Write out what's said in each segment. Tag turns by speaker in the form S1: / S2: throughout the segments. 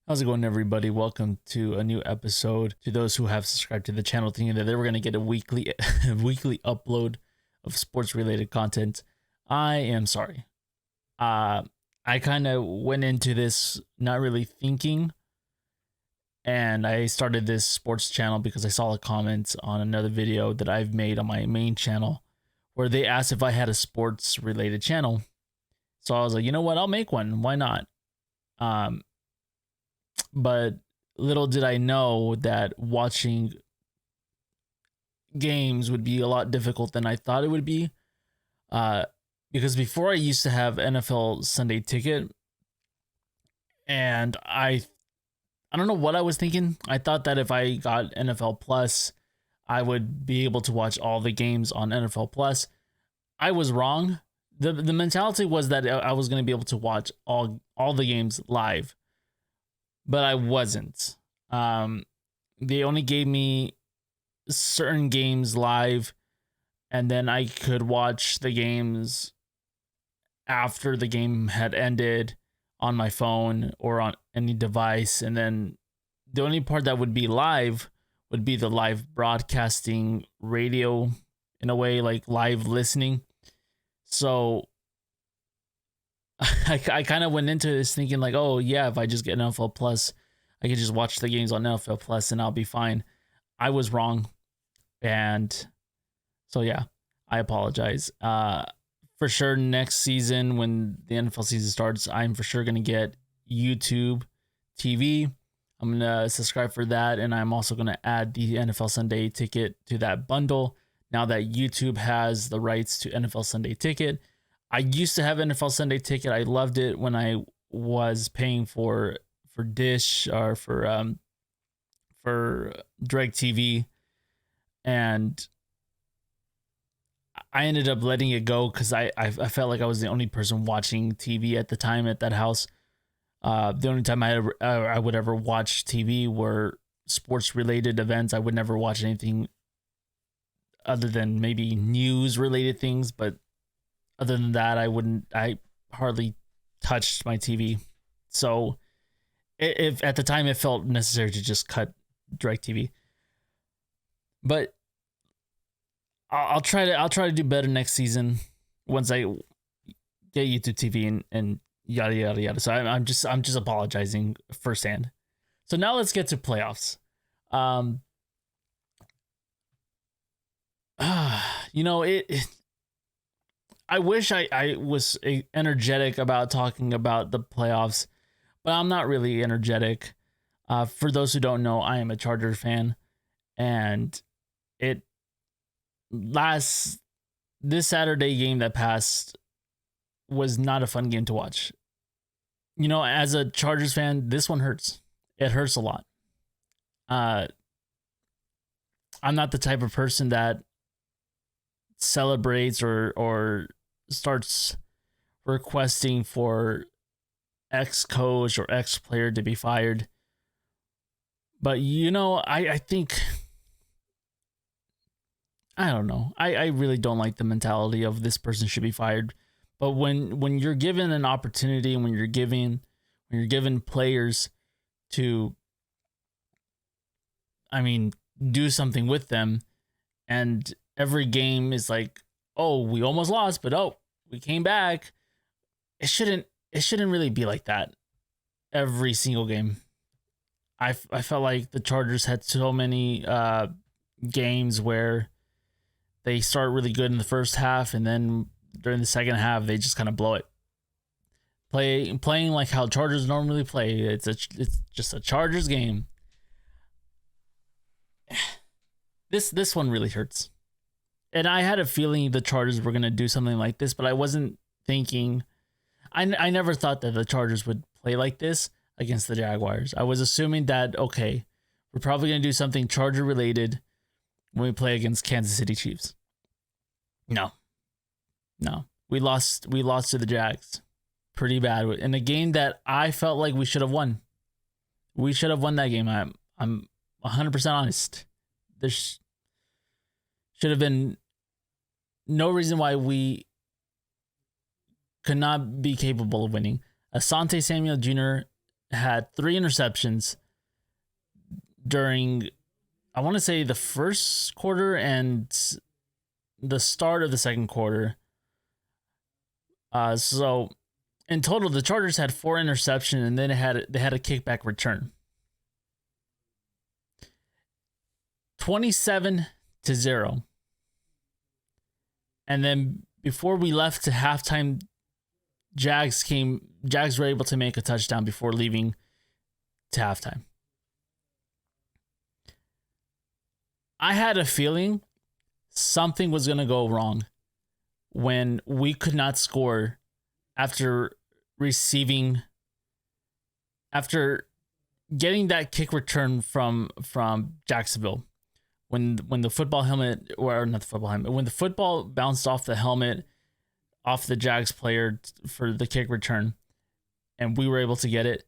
S1: How's it going, everybody? Welcome to a new episode. To those who have subscribed to the channel, thinking that they were going to get a weekly weekly upload of sports related content, I am sorry. I kind of went into this not really thinking, and I started this sports channel because I saw a comment on another video that I've made on my main channel where they asked if I had a sports related channel. So I was like, you know what? I'll make one. Why not? Um, but little did I know that watching games would be a lot difficult than I thought it would be. Uh, because before I used to have NFL Sunday Ticket, and I don't know what I was thinking. I thought that if I got NFL Plus, I would be able to watch all the games on NFL Plus. I was wrong. The mentality was that I was going to be able to watch all the games live, but I wasn't. They only gave me certain games live, and then I could watch the games after the game had ended on my phone or on any device. And then the only part that would be live would be the live broadcasting radio, in a way, like live listening. So I kind of went into this thinking like, oh yeah, if I just get NFL Plus, I could just watch the games on NFL Plus and I'll be fine. I was wrong, and so yeah, I apologize. For sure, next season when the NFL season starts, I'm for sure gonna get YouTube TV. I'm gonna subscribe for that, and I'm also gonna add the NFL Sunday Ticket to that bundle. Now that YouTube has the rights to NFL Sunday Ticket, I used to have NFL Sunday Ticket. I loved it when I was paying for Dish or for Direct TV, and I ended up letting it go because I felt like I was the only person watching TV at the time at that house. The only time I would ever watch TV were sports related events. I would never watch anything other than maybe news related things, but other than that, I hardly touched my TV. So if at the time it felt necessary to just cut Direct TV, but I'll try to do better next season once I get YouTube TV and yada yada yada. So I'm just apologizing firsthand. So now let's get to playoffs. Um, you know it I wish I was energetic about talking about the playoffs, but I'm not really energetic. For those who don't know, I am a Chargers fan, and it last this Saturday game that passed was not a fun game to watch. You know, as a Chargers fan, this one hurts. It hurts a lot. Uh, I'm not the type of person that celebrates or starts requesting for X coach or X player to be fired. But you know, I think I don't know. I really don't like the mentality of this person should be fired. But when you're given an opportunity and when you're given players to, I mean, do something with them, and every game is like, oh, we almost lost, but oh, we came back. It shouldn't really be like that every single game. I felt like the Chargers had so many games where they start really good in the first half, and then during the second half they just kind of blow it. Playing like how Chargers normally play. It's just a Chargers game. This one really hurts. And I had a feeling the Chargers were going to do something like this, but I wasn't thinking. I never thought that the Chargers would play like this against the Jaguars. I was assuming that, okay, we're probably going to do something Charger related when we play against Kansas City Chiefs. No. We lost to the Jags pretty bad in a game that I felt like we should have won. We should have won that game. I'm 100% honest. There should have been no reason why we could not be capable of winning. Asante Samuel Jr. had 3 interceptions during, I want to say, the first quarter and the start of the second quarter. So in total, the Chargers had 4 interceptions, and then they had a kickback return. 27-0. And then before we left to halftime, Jags were able to make a touchdown before leaving to halftime. I had a feeling something was going to go wrong when we could not score after getting that kick return from Jacksonville. When the football helmet, or not the football helmet, when the football bounced off the helmet, off the Jags player for the kick return, and we were able to get it.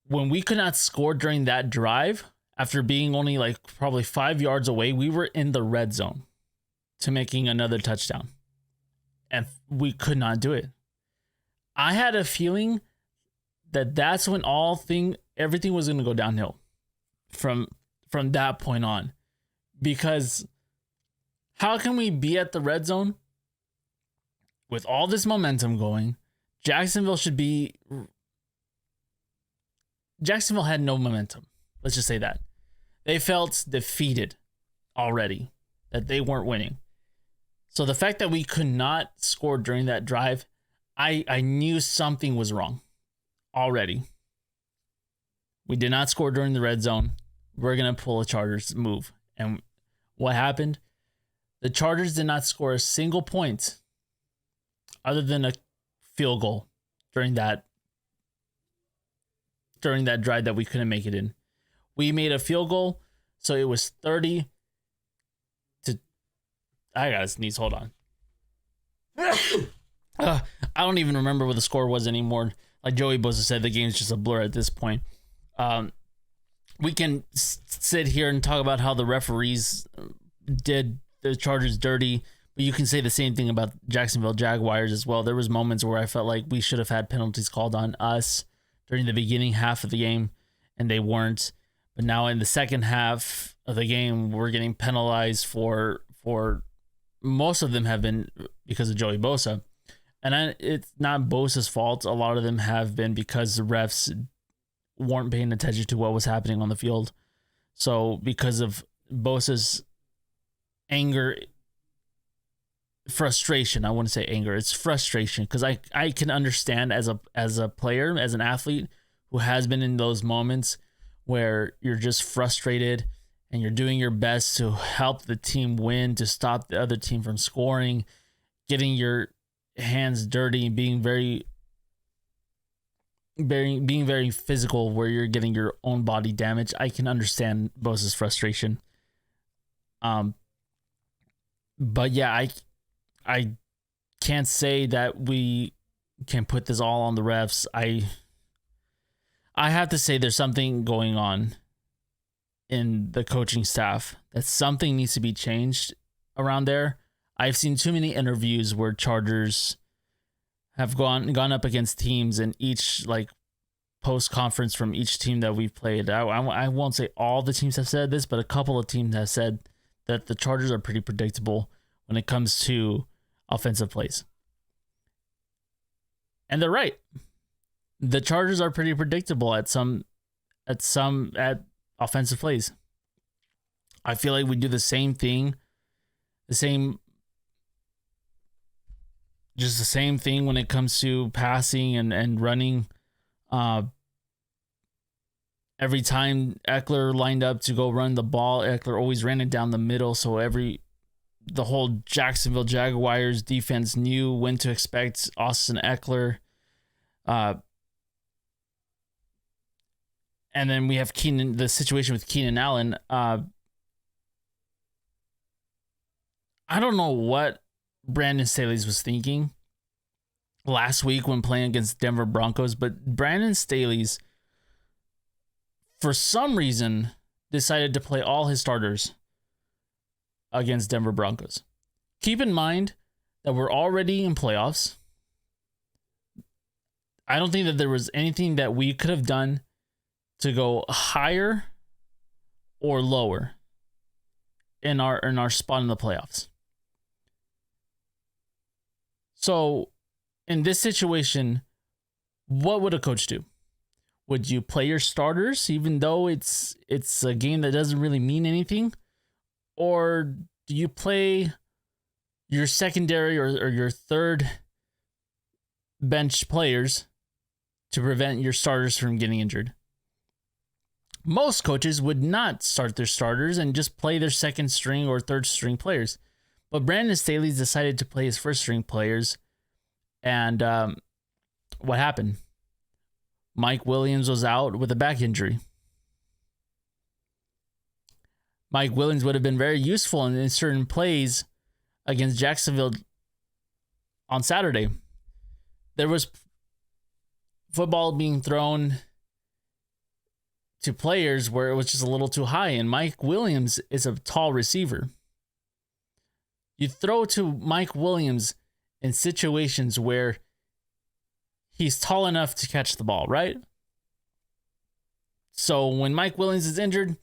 S1: When we could not score during that drive, after being only like probably 5 yards away, we were in the red zone to making another touchdown, and we could not do it. I had a feeling that that's when everything was going to go downhill from that point on, because how can we be at the red zone with all this momentum going? Jacksonville had no momentum. Let's just say that. They felt defeated already, that they weren't winning. So the fact that we could not score during that drive, I knew something was wrong already. We did not score during the red zone. We're going to pull a Chargers move. And what happened? The Chargers did not score a single point other than a field goal during that drive that we couldn't make it in. We made a field goal, so it was 30 to... I gotta sneeze, hold on. I don't even remember what the score was anymore. Like Joey Bosa said, the game's just a blur at this point. We can sit here and talk about how the referees did the Chargers dirty, but you can say the same thing about Jacksonville Jaguars as well. There was moments where I felt like we should have had penalties called on us during the beginning half of the game, and they weren't. But now in the second half of the game, we're getting penalized for most of them have been because of Joey Bosa. And it's not Bosa's fault. A lot of them have been because the refs weren't paying attention to what was happening on the field. So because of Bosa's anger, frustration, I wouldn't say anger, it's frustration, because I can understand as a player, as an athlete who has been in those moments where you're just frustrated and you're doing your best to help the team win, to stop the other team from scoring, getting your hands dirty and being very physical, where you're getting your own body damage. I can understand Bosa's frustration. But yeah, I can't say that we can put this all on the refs. I have to say there's something going on in the coaching staff, that something needs to be changed around there. I've seen too many interviews where Chargers have gone up against teams, and each like post conference from each team that we've played. I won't say all the teams have said this, but a couple of teams have said that the Chargers are pretty predictable when it comes to offensive plays. And they're right. The Chargers are pretty predictable at offensive plays. I feel like we do the same thing, the same thing when it comes to passing and running. Every time Eckler lined up to go run the ball, Eckler always ran it down the middle. So the whole Jacksonville Jaguars defense knew when to expect Austin Eckler. And then we have the situation with Keenan Allen. I don't know what Brandon Staley's was thinking last week when playing against Denver Broncos, but Brandon Staley's, for some reason, decided to play all his starters against Denver Broncos. Keep in mind that we're already in playoffs. I don't think that there was anything that we could have done to go higher or lower in our spot in the playoffs. So in this situation, what would a coach do? Would you play your starters even though it's a game that doesn't really mean anything? Or do you play your secondary or your third bench players to prevent your starters from getting injured? Most coaches would not start their starters and just play their second string or third string players. But Brandon Staley's decided to play his first string players. And what happened? Mike Williams was out with a back injury. Mike Williams would have been very useful in certain plays against Jacksonville on Saturday. There was football being thrown to players where it was just a little too high, and Mike Williams is a tall receiver. You throw to Mike Williams in situations where he's tall enough to catch the ball, right? So when Mike Williams is injured,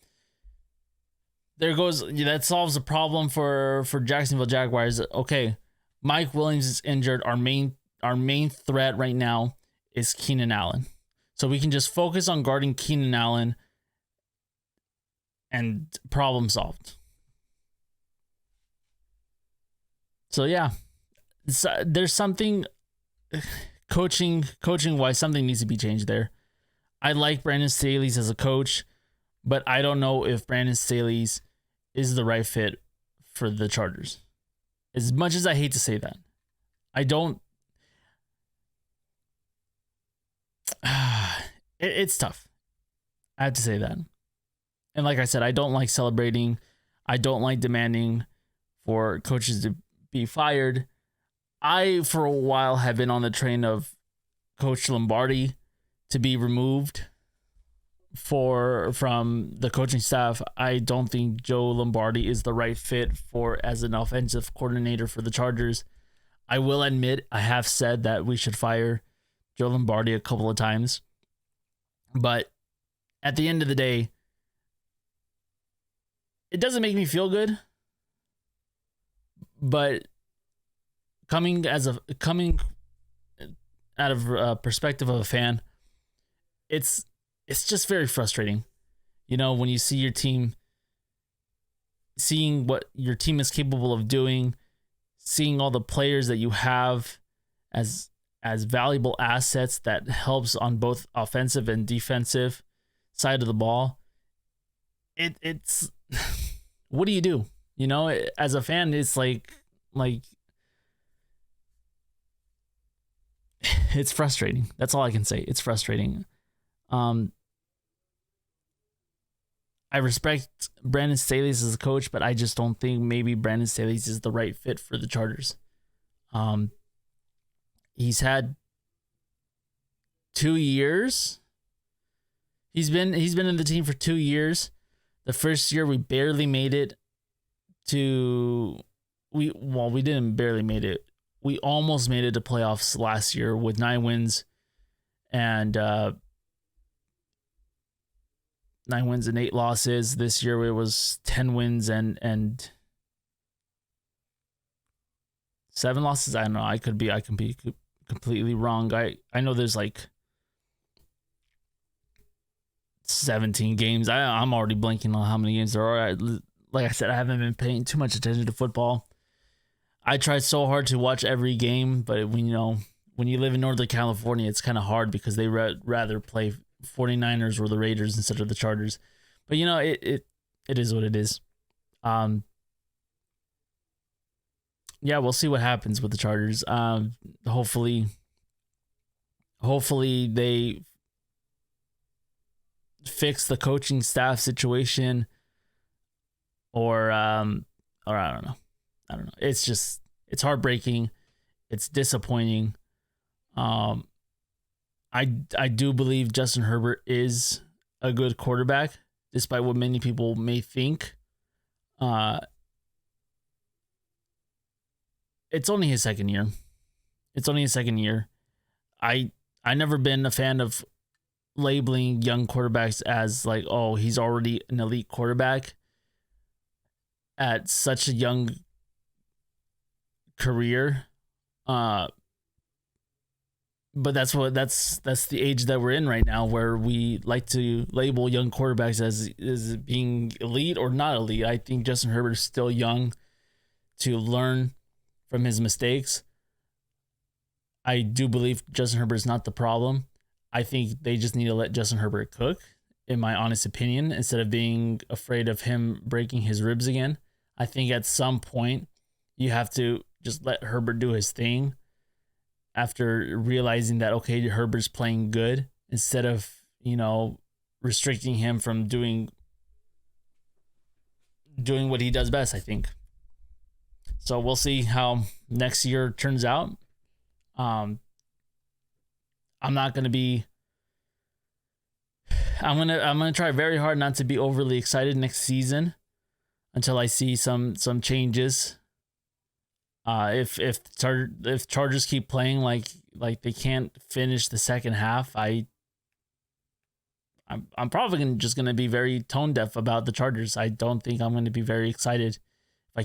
S1: that solves the problem for Jacksonville Jaguars. Okay, Mike Williams is injured. Our main threat right now is Keenan Allen. So we can just focus on guarding Keenan Allen and problem solved. So yeah, there's something coaching wise, something needs to be changed there. I like Brandon Staley's as a coach, but I don't know if Brandon Staley's is the right fit for the Chargers. As much as I hate to say that, I don't. It's tough. I have to say that. And like I said, I don't like celebrating. I don't like demanding for coaches to be fired. I, for a while, have been on the train of Coach Lombardi to be removed from the coaching staff. I don't think Joe Lombardi is the right fit as an offensive coordinator for the Chargers. I will admit I have said that we should fire Joe Lombardi a couple of times. But at the end of the day, it doesn't make me feel good. But coming out of a perspective of a fan, it's just very frustrating. You know, when you see your team, seeing what your team is capable of doing, seeing all the players that you have as valuable assets that helps on both offensive and defensive side of the ball. It's what do you do? You know, as a fan, it's like it's frustrating. That's all I can say. It's frustrating. I respect Brandon Staley's as a coach, but I just don't think maybe Brandon Staley's is the right fit for the Chargers. He's had 2 years. He's been in the team for 2 years. The first year we barely made it to we didn't barely made it. We almost made it to playoffs last year with 9 wins and 9 wins and 8 losses. This year it was 10 wins and 7 losses. I don't know. I can be completely wrong. I know there's like 17 games. I'm already blanking on how many games there are. Like I said, I haven't been paying too much attention to football. I tried so hard to watch every game, but when you live in Northern California, it's kind of hard because they rather play 49ers or the Raiders instead of the Chargers. But you know, it is what it is. Yeah, we'll see what happens with the Chargers. Hopefully they fix the coaching staff situation, or I don't know. It's heartbreaking. It's disappointing. I do believe Justin Herbert is a good quarterback, despite what many people may think. It's only his second year. I I never been a fan of labeling young quarterbacks as like, oh, he's already an elite quarterback at such a young career. But that's the age that we're in right now, where we like to label young quarterbacks as being elite or not elite. I think Justin Herbert is still young to learn from his mistakes. I do believe Justin Herbert is not the problem. I think they just need to let Justin Herbert cook, in my honest opinion, instead of being afraid of him breaking his ribs again. I think at some point you have to just let Herbert do his thing after realizing that, okay, Herbert's playing good, instead of, restricting him from doing what he does best, I think. So we'll see how next year turns out. I'm gonna try very hard not to be overly excited next season until I see some changes. If Chargers keep playing like they can't finish the second half, I'm probably just gonna be very tone deaf about the Chargers. I don't think I'm gonna be very excited if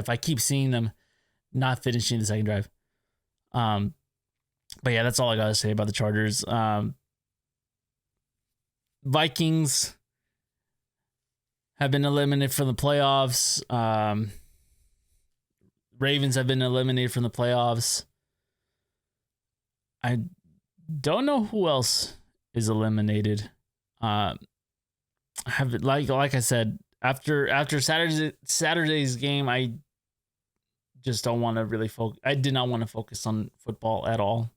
S1: I keep seeing them not finishing the second drive. But yeah, that's all I gotta say about the Chargers. Vikings have been eliminated from the playoffs. Ravens have been eliminated from the playoffs. I don't know who else is eliminated. Like I said, after Saturday's game, I just don't want to really focus. I did not want to focus on football at all.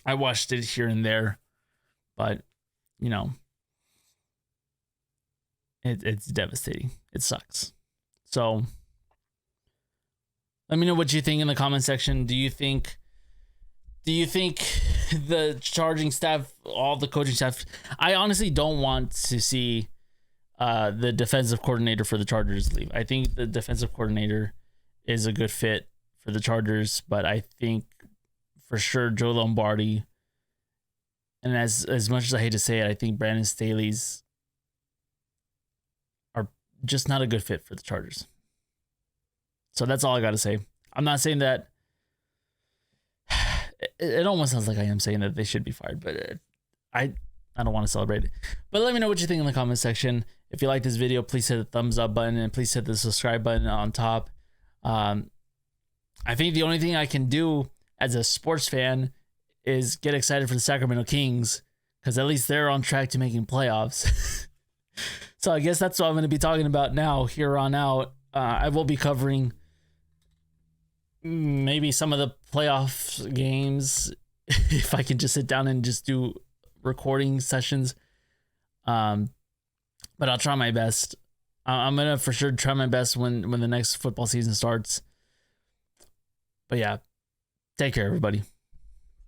S1: I watched it here and there, but it's devastating. It sucks. So let me know what you think in the comment section. Do you think the charging staff, all the coaching staff? I honestly don't want to see the defensive coordinator for the Chargers leave. I think the defensive coordinator is a good fit for the Chargers, but I think for sure Joe Lombardi, and as much as I hate to say it, I think Brandon Staley's are just not a good fit for the Chargers. So that's all I got to say. I'm not saying that. It almost sounds like I am saying that they should be fired, but I don't want to celebrate it. But let me know what you think in the comment section. If you like this video, please hit the thumbs up button and please hit the subscribe button on top. I think the only thing I can do as a sports fan is get excited for the Sacramento Kings, because at least they're on track to making playoffs. So I guess that's what I'm going to be talking about now, here on out. I will be covering maybe some of the playoff games if I can just sit down and just do recording sessions. But I'll try my best. I'm going to for sure try my best when the next football season starts. But yeah, take care, everybody.